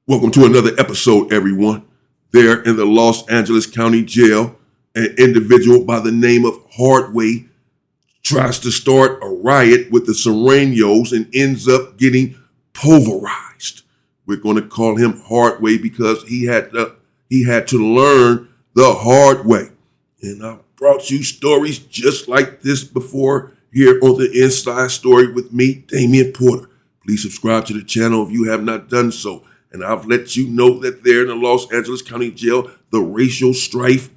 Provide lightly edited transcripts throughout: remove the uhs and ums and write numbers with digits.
Welcome to another episode, everyone. There in the Los Angeles County Jail, an individual by the name of Hardway tries to start a riot with the Surenos and ends up getting pulverized. We're going to call him Hardway because he had to learn the hard way. And I've brought you stories just like this before here on the Inside Story with me, Damian Porter. Please subscribe to the channel if you have not done so. And I've let you know that there in the Los Angeles County Jail, the racial strife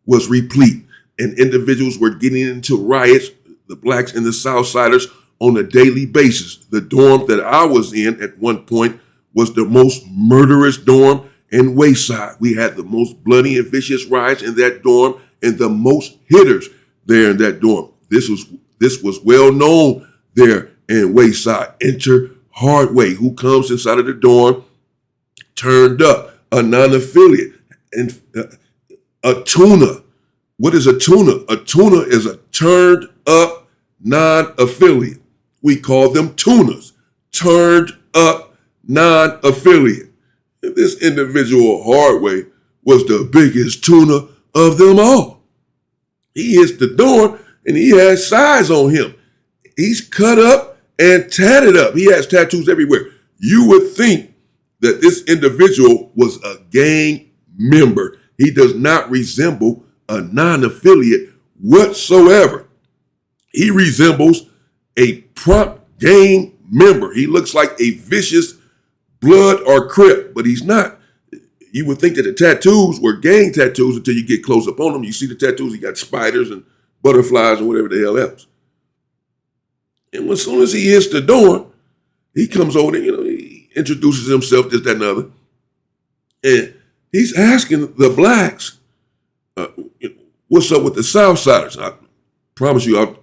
was replete and individuals were getting into riots, the blacks and the Southsiders, on a daily basis. The dorm that I was in at one point was the most murderous dorm in Wayside. We had the most bloody and vicious riots in that dorm and the most hitters there in that dorm. This was well known there in Wayside. Enter Hardway, who comes inside of the dorm turned up, a non-affiliate, and a tuna. What is a tuna? A tuna is a turned up non-affiliate. We call them tunas, turned up non-affiliate. And this individual, Hardway, was the biggest tuna of them all. He hits the door and he has size on him. He's cut up and tatted up. He has tattoos everywhere. You would think that this individual was a gang member. He does not resemble a non-affiliate whatsoever. He resembles a prompt gang member. He looks like a vicious blood or crip, but he's not. You would think that the tattoos were gang tattoos until you get close up on him. You see the tattoos, he got spiders and butterflies and whatever the hell else. And as soon as he hits the door, he comes over there, he introduces himself, this, that, and the other. And he's asking the blacks, what's up with the Southsiders? I promise you, I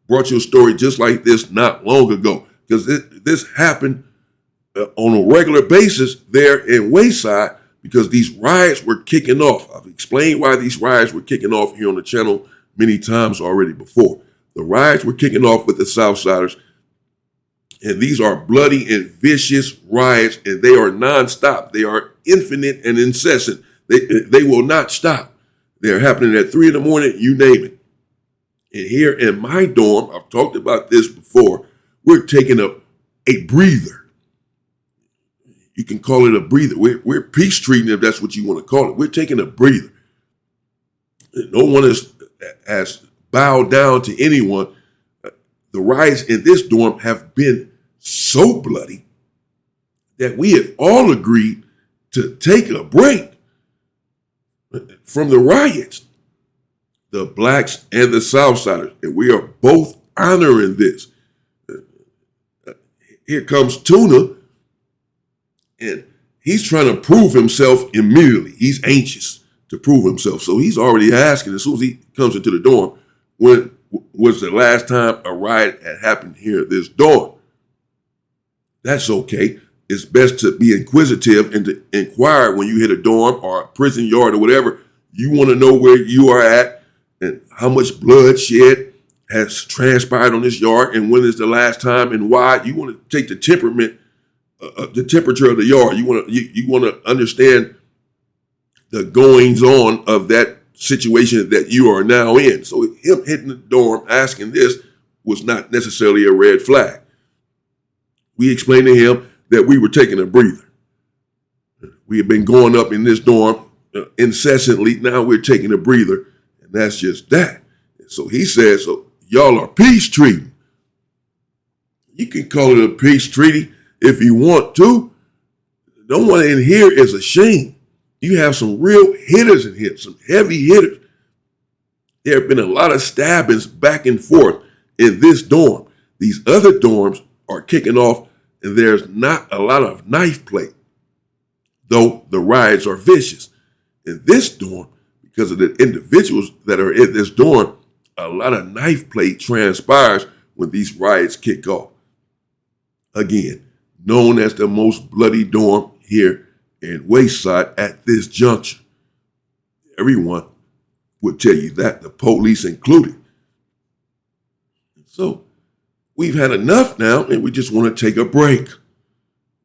brought you a story just like this not long ago, because this happened on a regular basis there in Wayside because these riots were kicking off. I've explained why these riots were kicking off here on the channel many times already before. The riots were kicking off with the Southsiders. And these are bloody and vicious riots, and they are nonstop. They are infinite and incessant. They will not stop. They're happening at 3 a.m, you name it. And here in my dorm, I've talked about this before, we're taking a breather. You can call it a breather. We're peace treating, if that's what you want to call it. We're taking a breather. No one has bowed down to anyone. The riots in this dorm have been so bloody that we have all agreed to take a break from the riots, the blacks and the Southsiders, and we are both honoring this. Here comes Tuna, and he's trying to prove himself immediately. He's anxious to prove himself, so he's already asking as soon as he comes into the dorm, when was the last time a riot had happened here at this dorm? That's okay. It's best to be inquisitive and to inquire when you hit a dorm or a prison yard or whatever. You want to know where you are at and how much bloodshed has transpired on this yard and when is the last time and why. You want to take the the temperature of the yard. You want to understand the goings on of that situation that you are now in. So him hitting the dorm, asking this, was not necessarily a red flag. We explained to him that we were taking a breather. We have been going up in this dorm incessantly. Now we're taking a breather, and that's just that. So he says, so y'all are peace treating. You can call it a peace treaty if you want to. No one in here is ashamed. You have some real hitters in here, some heavy hitters. There have been a lot of stabbings back and forth in this dorm. These other dorms are kicking off, and there's not a lot of knife play, though the riots are vicious. In this dorm, because of the individuals that are in this dorm, a lot of knife play transpires when these riots kick off. Again, known as the most bloody dorm here in Wayside at this juncture. Everyone would tell you that, the police included. So we've had enough now, and we just want to take a break.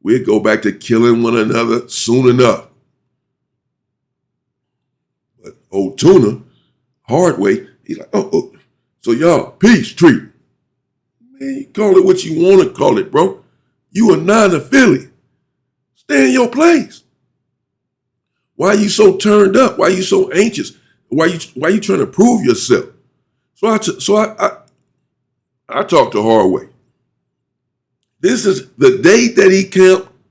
we'll go back to killing one another soon enough. But old Tuna, Hardway, he's like, oh, so y'all peace treaty. Man, you call it what you want to call it, bro. You a non-affiliate. Stay in your place. Why are you so turned up? Why are you so anxious? Why you trying to prove yourself? So I talked to Hardway. This is the day that he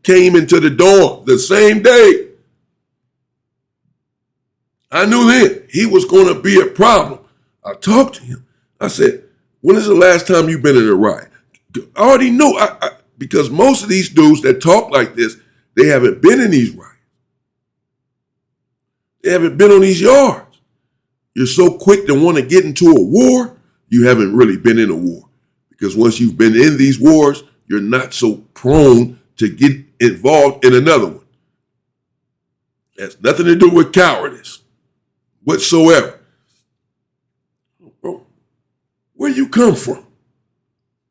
came into the dorm, the same day. I knew then he was going to be a problem. I talked to him. I said, when is the last time you've been in a riot? I already know, because most of these dudes that talk like this, they haven't been in these riots. They haven't been on these yards. You're so quick to want to get into a war, you haven't really been in a war. Because once you've been in these wars, you're not so prone to get involved in another one. It has nothing to do with cowardice whatsoever. Bro, where you come from?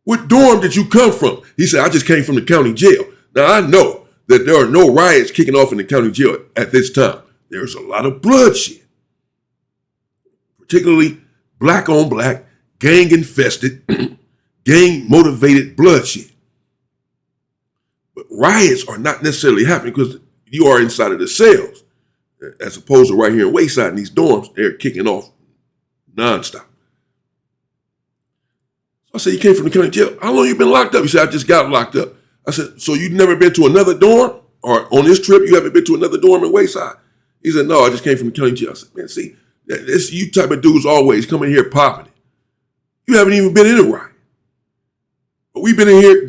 What dorm did you come from? He said, I just came from the county jail. Now, I know that there are no riots kicking off in the county jail at this time. There's a lot of bloodshed, particularly black on black, gang infested, gang motivated bloodshed. But riots are not necessarily happening because you are inside of the cells, as opposed to right here in Wayside in these dorms, they're kicking off nonstop. So I said, you came from the county jail. How long you been locked up? He said, I just got locked up. I said, so you've never been to another dorm? Or on this trip, you haven't been to another dorm in Wayside? He said, no, I just came from the county jail. I said, man, see, this you type of dudes always come in here popping it. You haven't even been in a riot. But we've been in here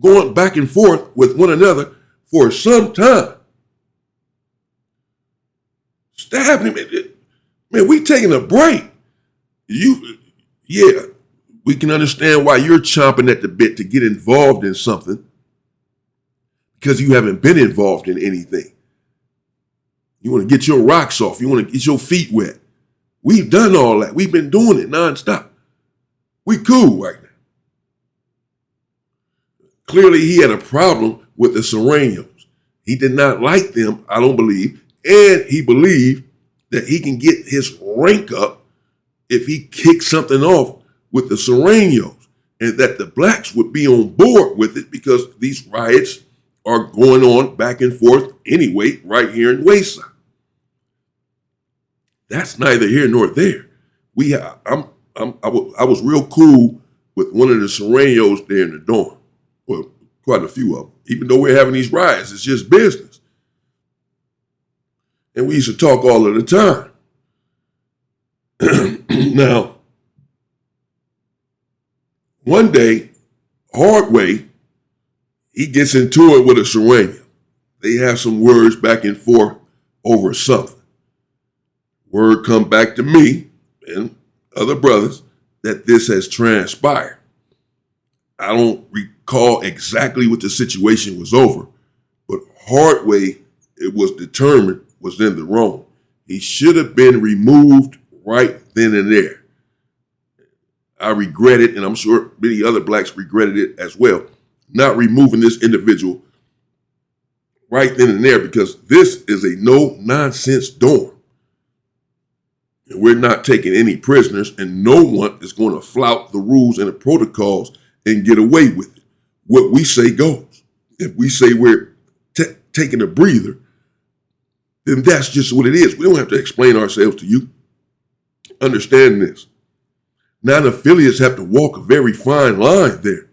going back and forth with one another for some time. Stabbing him. Man, we taking a break. Yeah, we can understand why you're chomping at the bit to get involved in something because you haven't been involved in anything. You want to get your rocks off. You want to get your feet wet. We've done all that. We've been doing it nonstop. We cool right now. Clearly, he had a problem with the Surenos. He did not like them, I don't believe, and he believed that he can get his rank up if he kicks something off with the Surenos, and that the blacks would be on board with it because these riots are going on back and forth anyway, right here in Wayside. That's neither here nor there. I was real cool with one of the Surenos there in the dorm. Well, quite a few of them. Even though we're having these riots, it's just business. And we used to talk all of the time. Now, one day, Hardway, he gets into it with a Sureno. They have some words back and forth over something. Word come back to me and other brothers that this has transpired. I don't recall exactly what the situation was over, but Hardway, it was determined, was in the wrong. He should have been removed right then and there. I regret it, and I'm sure many other blacks regretted it as well, not removing this individual right then and there, because this is a no-nonsense dorm. And we're not taking any prisoners, and no one is going to flout the rules and the protocols and get away with it. What we say goes. If we say we're taking a breather, then that's just what it is. We don't have to explain ourselves to you. Understand this. Non-affiliates have to walk a very fine line there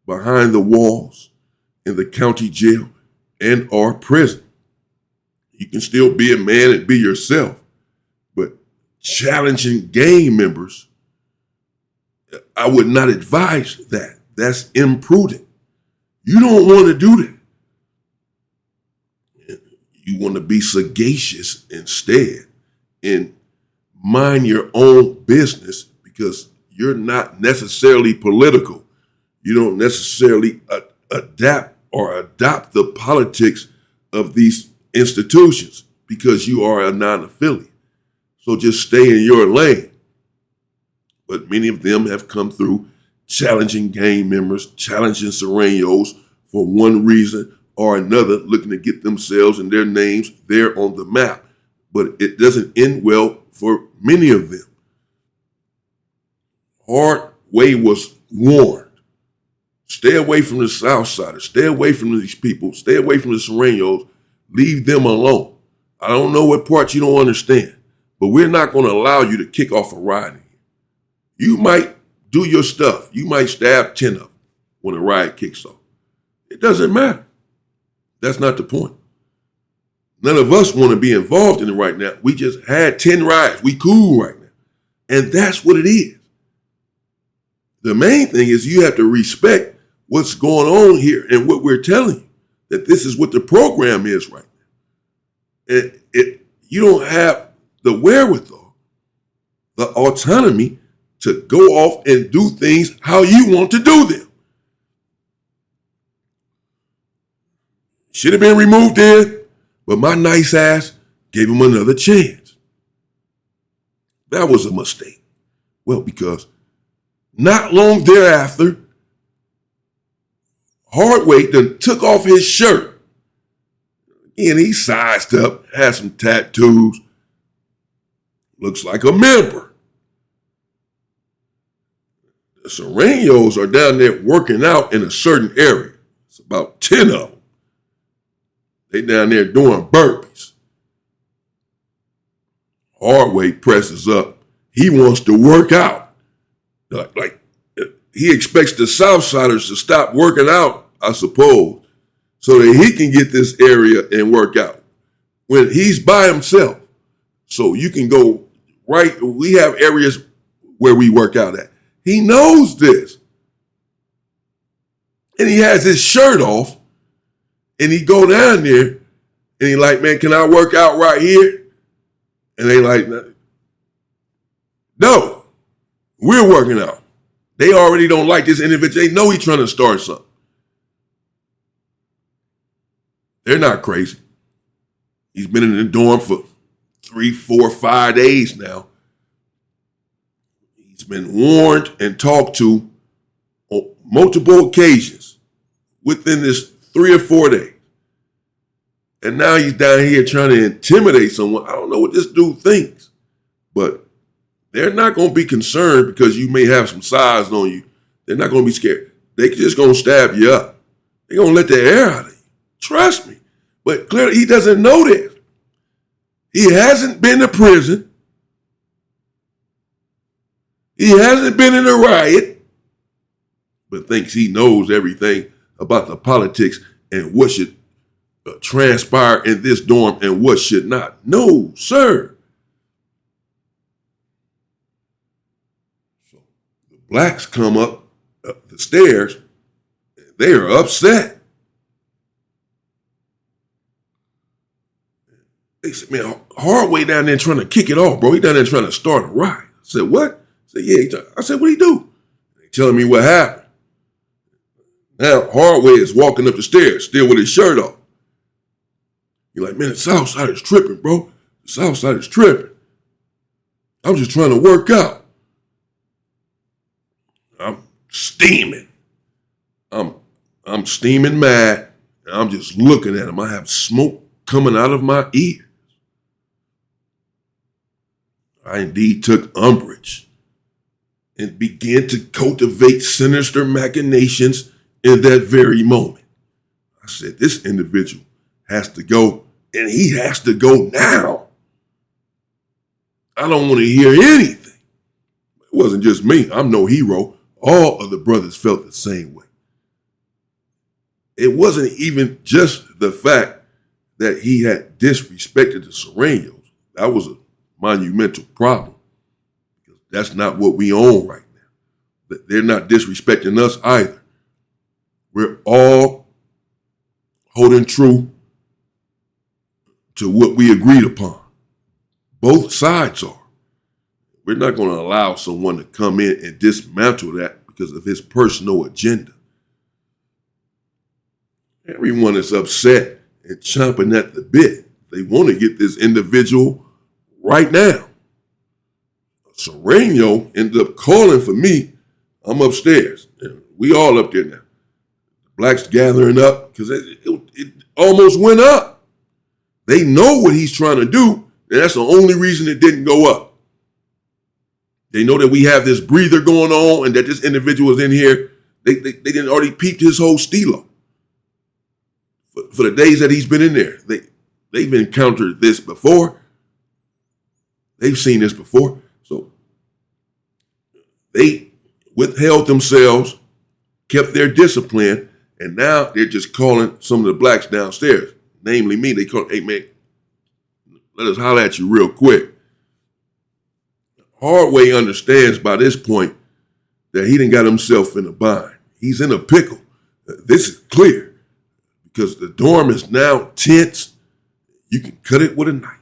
behind the walls in the county jail and our prison. You can still be a man and be yourself, but challenging gang members, I would not advise that. That's imprudent. You don't want to do that. You want to be sagacious instead and mind your own business, because you're not necessarily political. You don't necessarily adapt or adopt the politics of these institutions because you are a non-affiliate. So just stay in your lane. But many of them have come through challenging gang members, challenging Surenos for one reason or another, looking to get themselves and their names there on the map. But it doesn't end well for many of them. Hardway was warned. Stay away from the Southsiders. Stay away from these people. Stay away from the Surenos. Leave them alone. I don't know what part you don't understand, but we're not going to allow you to kick off a riot. You might do your stuff. You might stab 10 of them when a riot kicks off. It doesn't matter. That's not the point. None of us want to be involved in it right now. We just had 10 riots. We cool right now. And that's what it is. The main thing is you have to respect what's going on here and what we're telling you, that this is what the program is right now. And you don't have the wherewithal, the autonomy to go off and do things how you want to do them. Should have been removed then, but my nice ass gave him another chance. That was a mistake. Well, because not long thereafter, Hardway done took off his shirt. And he sized up, had some tattoos. Looks like a member. The Surenos are down there working out in a certain area. It's about 10 of them. They down there doing burpees. Hardway presses up. He wants to work out. Like he expects the Southsiders to stop working out, I suppose, so that he can get this area and work out. When he's by himself. So you can go right. We have areas where we work out at. He knows this. And he has his shirt off. And he go down there and he like, man, can I work out right here? And they like, no, we're working out. They already don't like this individual. They know he's trying to start something. They're not crazy. He's been in the dorm for 3, 4, 5 days now. He's been warned and talked to on multiple occasions within this 3 or 4 days. And now he's down here trying to intimidate someone. I don't know what this dude thinks, but they're not going to be concerned because you may have some size on you. They're not going to be scared. They're just going to stab you up. They're going to let the air out of you. Trust me. But clearly he doesn't know this. He hasn't been to prison. He hasn't been in a riot, but thinks he knows everything about the politics and what should transpire in this dorm and what should not. No, sir. So the blacks come up the stairs. They are upset. They said, man, Hardway down there trying to kick it off, bro. He down there trying to start a riot. I said, what? I said, yeah. I said, what he do? They telling me what happened. Now Hardway is walking up the stairs, still with his shirt off. You're like, man, the Southside is tripping, bro. The Southside is tripping. I'm just trying to work out. I'm steaming. I'm steaming mad. And I'm just looking at him. I have smoke coming out of my ears. I indeed took umbrage and began to cultivate sinister machinations in that very moment. I said, this individual has to go, and he has to go now. I don't want to hear anything. It wasn't just me. I'm no hero. All of the brothers felt the same way. It wasn't even just the fact that he had disrespected the Surenos. That was a monumental problem. That's not what we own right now. They're not disrespecting us either. We're all holding true to what we agreed upon. Both sides are. We're not going to allow someone to come in and dismantle that because of his personal agenda. Everyone is upset and chomping at the bit. They want to get this individual right now. Sureno ended up calling for me. I'm upstairs. We all up there now. Blacks gathering up because it almost went up. They know what he's trying to do, and that's the only reason it didn't go up. They know that we have this breather going on and that this individual is in here. They didn't already peeped his whole stilo. For the days that he's been in there, they've encountered this before. They've seen this before. So they withheld themselves, kept their discipline, and now they're just calling some of the blacks downstairs, namely me. They call, hey man, let us holler at you real quick. Hardway understands by this point that he done got himself in a bind. He's in a pickle. This is clear because the dorm is now tense. You can cut it with a knife.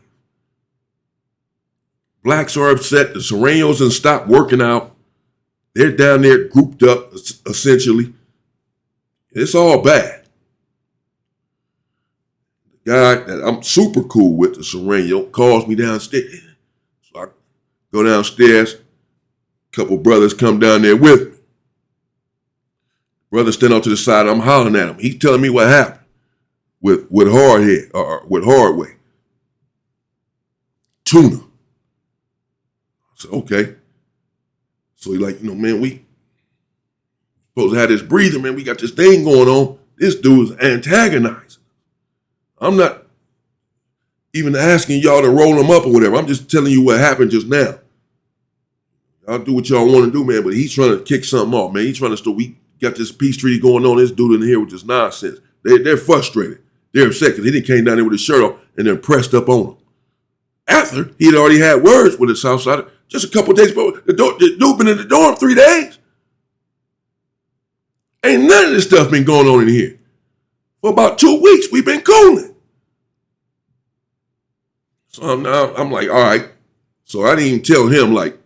Blacks are upset. The Surenos done stopped working out. They're down there grouped up, essentially. It's all bad. The guy that I'm super cool with, the Sureno, calls me downstairs. So I go downstairs. A couple brothers come down there with me. Brother stand out to the side. I'm hollering at him. He's telling me what happened with Hardway. Tuna. I said, okay. So he like, man, we supposed to have this breather, man. We got this thing going on. This dude is antagonizing. I'm not even asking y'all to roll him up or whatever. I'm just telling you what happened just now. Y'all do what y'all want to do, man, but he's trying to kick something off, man. He's trying to we got this peace treaty going on. This dude in here with this nonsense. They're frustrated. They're upset because he didn't came down there with his shirt off and then pressed up on them. After he had already had words with his Southsider, just a couple of days before, the dude been in the dorm 3 days. Ain't none of this stuff been going on in here. For about 2 weeks, we've been cooling. So I'm like, all right. So I didn't even tell him, like,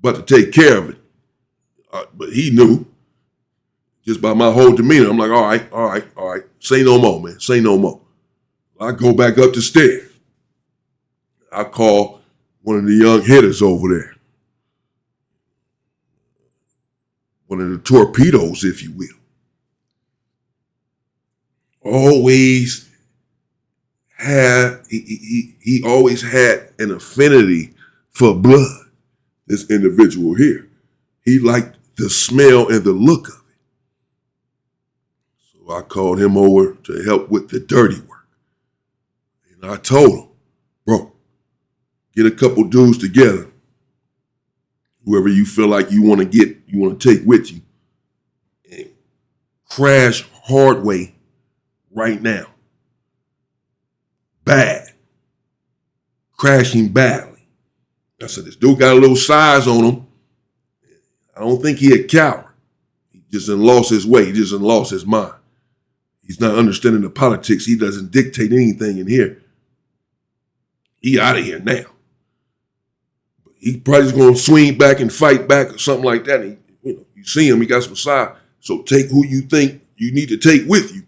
about to take care of it. But he knew. Just by my whole demeanor, I'm like, all right. Say no more, man. Say no more. I go back up the stairs. I call one of the young hitters over there. One of the torpedoes, if you will. Always had, he always had an affinity for blood, this individual here. He liked the smell and the look of it. So I called him over to help with the dirty work. And I told him, bro, get a couple dudes together. Whoever you feel like you want to take with you. And crash Hardway right now. Bad. Crashing badly. I said, this dude got a little size on him. I don't think he a coward. He just done lost his way. He just done lost his mind. He's not understanding the politics. He doesn't dictate anything in here. He out of here now. He probably just going to swing back and fight back or something like that. And you see him, he got some size. So take who you think you need to take with you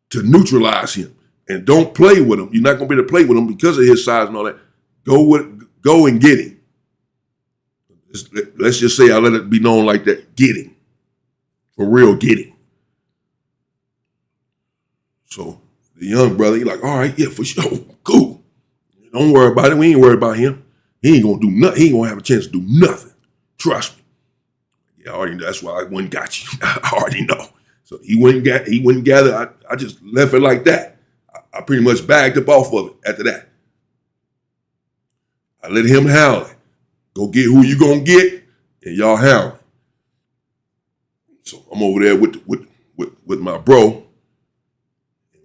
to neutralize him. And don't play with him. You're not going to be able to play with him because of his size and all that. Go and get him. Let's just say I let it be known like that. Get him. For real, get him. So the young brother, he like, all right, yeah, for sure. Cool. Don't worry about it. We ain't worried about him. He ain't gonna do nothing. He ain't gonna have a chance to do nothing. Trust me. Yeah, I already know. That's why I went and got you. I already know. So he went and gathered. I just left it like that. I pretty much bagged up off of it after that. I let him howl it. Go get who you gonna get, and y'all howl. So I'm over there with my bro.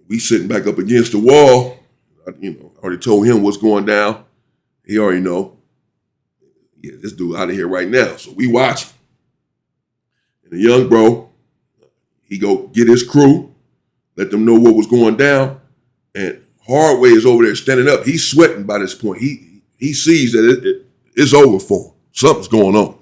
We sitting back up against the wall. I already told him what's going down. He already know. Yeah, this dude out of here right now. So we watching. And the young bro, he go get his crew, let them know what was going down. And Hardway is over there standing up. He's sweating by this point. He sees that it's over for him. Something's going on.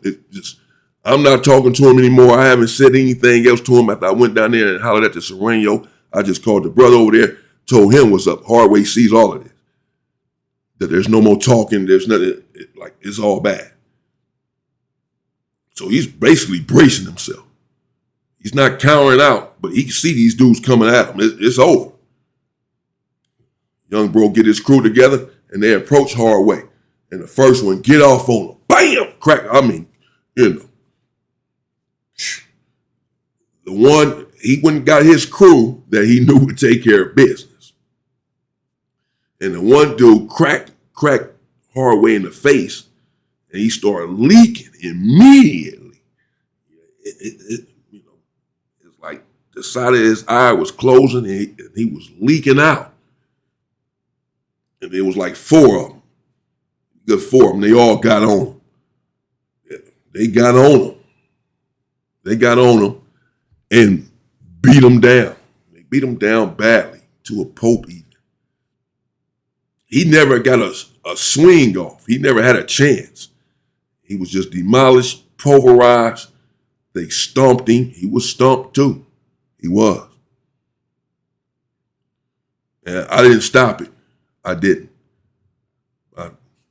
I'm not talking to him anymore. I haven't said anything else to him after I went down there and hollered at the Sureno. I just called the brother over there, told him what's up. Hardway sees all of this. That there's no more talking. There's nothing, it's all bad. So he's basically bracing himself. He's not cowering out, but he can see these dudes coming at him. It's over. Young bro get his crew together, and they approach Hardway. And the first one, get off on him. Bam! Crack. The one, he went and got his crew that he knew would take care of business. And the one dude cracked Hardway in the face, and he started leaking immediately. It's like the side of his eye was closing, and he was leaking out. And there was like 4 of them. Good 4 of them. They all got on him. They got on him and beat him down. They beat him down badly, to a pulp even. He never got a swing off. He never had a chance. He was just demolished, pulverized. They stomped him. He was stomped too. He was. And I didn't stop it. I didn't.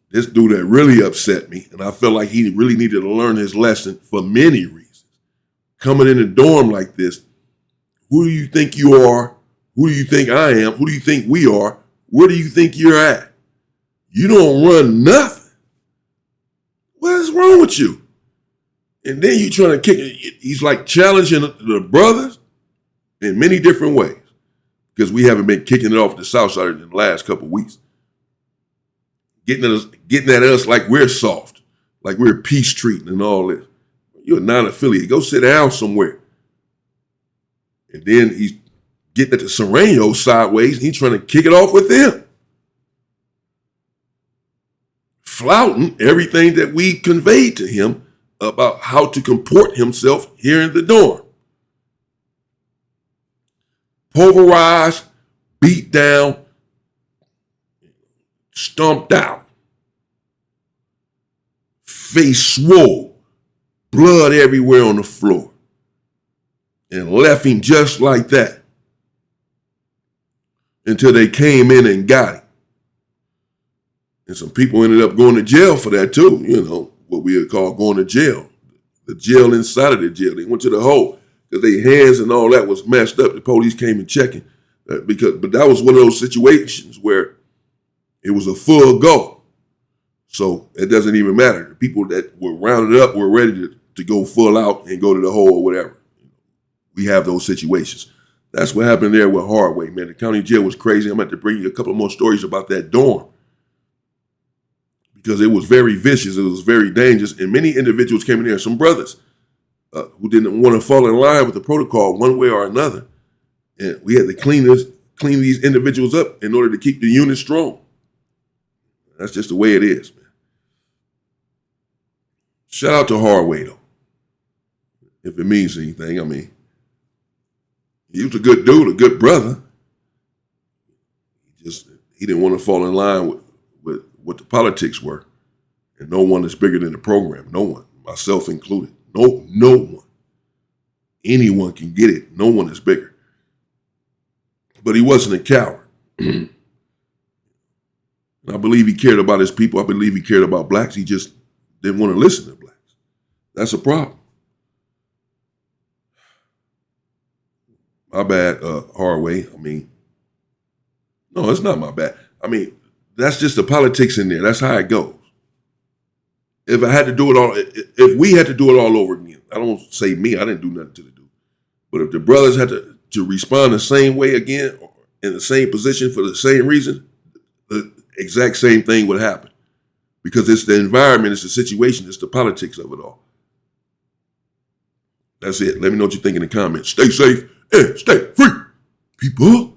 This dude that really upset me, and I felt like he really needed to learn his lesson for many reasons. Coming in a dorm like this, who do you think you are? Who do you think I am? Who do you think we are? Where do you think you're at? You don't run nothing. What is wrong with you? And then you trying to kick it. He's like challenging the brothers in many different ways, because we haven't been kicking it off the South Side in the last couple of weeks. Getting at us like we're soft, like we're peace treating and all this. You're a non-affiliate. Go sit down somewhere. And then he's getting at the Surenos sideways, and he's trying to kick it off with them. Flouting everything that we conveyed to him about how to comport himself here in the dorm. Pulverized, beat down, stomped out. Face swole, blood everywhere on the floor. And left him just like that. Until they came in and got him. And some people ended up going to jail for that too, what we would call going to jail. The jail inside of the jail. They went to the hole because their hands and all that was messed up. The police came and checking. But that was one of those situations where it was a full go. So it doesn't even matter. The people that were rounded up were ready to go full out and go to the hole or whatever. We have those situations. That's what happened there with Hardway, man. The county jail was crazy. I'm going to bring you a couple more stories about that dorm, because it was very vicious. It was very dangerous. And many individuals came in there, some brothers who didn't want to fall in line with the protocol one way or another. And we had to clean these individuals up in order to keep the unit strong. That's just the way it is, man. Shout out to Hardway, though. If it means anything, he was a good dude, a good brother. He didn't want to fall in line with what the politics were. And no one is bigger than the program. No one, myself included. No one. Anyone can get it. No one is bigger. But he wasn't a coward. I believe he cared about his people. I believe he cared about blacks. He just didn't want to listen to blacks. That's a problem. My bad, Hardway. No, it's not my bad. That's just the politics in there. That's how it goes. If we had to do it all over again, I don't say me, I didn't do nothing to the dude. But if the brothers had to respond the same way again, or in the same position for the same reason, the exact same thing would happen. Because it's the environment, it's the situation, it's the politics of it all. That's it. Let me know what you think in the comments. Stay safe and stay free, people.